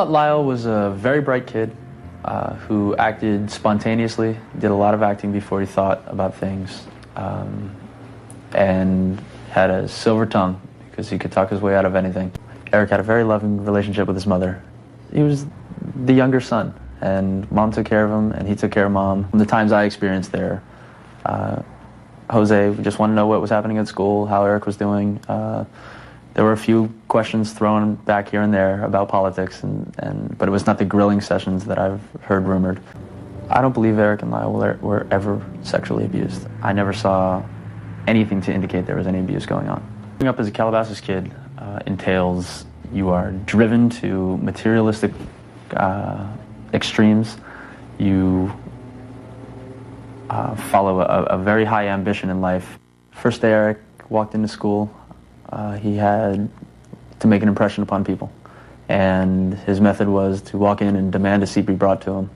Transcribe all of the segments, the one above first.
thought Lyle was a very bright kid who acted spontaneously, did a lot of acting before he thought about things, and had a silver tongue because he could talk his way out of anything. Erik had a very loving relationship with his mother. He was the younger son, and Mom took care of him, and he took care of Mom. The times I experienced there, Jose just wanted to know what was happening at school, how Erik was doing. There were a few questions thrown back here and there about politics, but it was not the grilling sessions that I've heard rumored. I don't believe Erik and Lyle were ever sexually abused. I never saw anything to indicate there was any abuse going on. Growing up as a Calabasas kid entails you are driven to materialistic extremes. You follow a very high ambition in life. First day Erik walked into school, he had to make an impression upon people. And his method was to walk in and demand a seat be brought to him,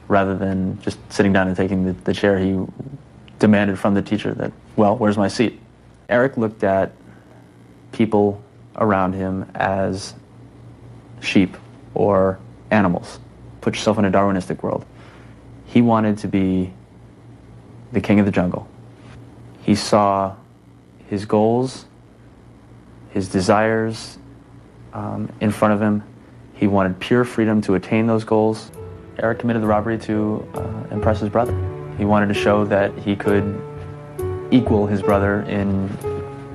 rather than just sitting down and taking the chair. He demanded from the teacher that, well, where's my seat? Erik looked at people around him as sheep or animals. Put yourself in a Darwinistic world. He wanted to be the king of the jungle. He saw his goals, his desires in front of him. He wanted pure freedom to attain those goals. Erik committed the robbery to impress his brother. He wanted to show that he could equal his brother in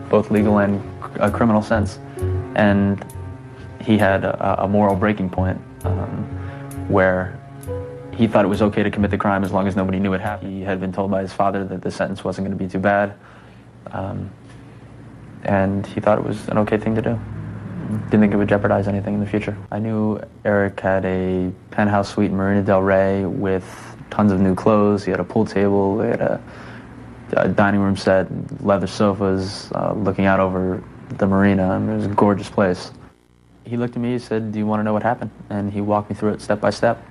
both legal and criminal sense. And he had a moral breaking point where he thought it was okay to commit the crime as long as nobody knew it happened. He had been told by his father that the sentence wasn't going to be too bad. And he thought it was an okay thing to do. Didn't think it would jeopardize anything in the future. I knew Erik had a penthouse suite in Marina del Rey with tons of new clothes. He had a pool table, he had a dining room set, leather sofas, looking out over the marina. It was a gorgeous place. He looked at me, he said, "Do you want to know what happened?" And he walked me through it step by step,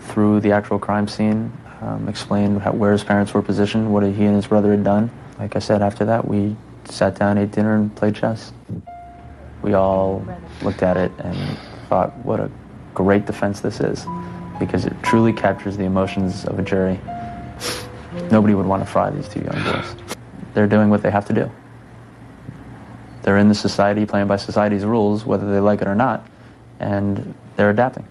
through the actual crime scene, explained where his parents were positioned, what he and his brother had done. Like I said, after that, we sat down, ate dinner, and played chess. We all looked at it and thought, what a great defense this is, because it truly captures the emotions of a jury. Nobody would want to fry these two young boys. They're doing what they have to do. They're in the society, playing by society's rules, whether they like it or not, and they're adapting.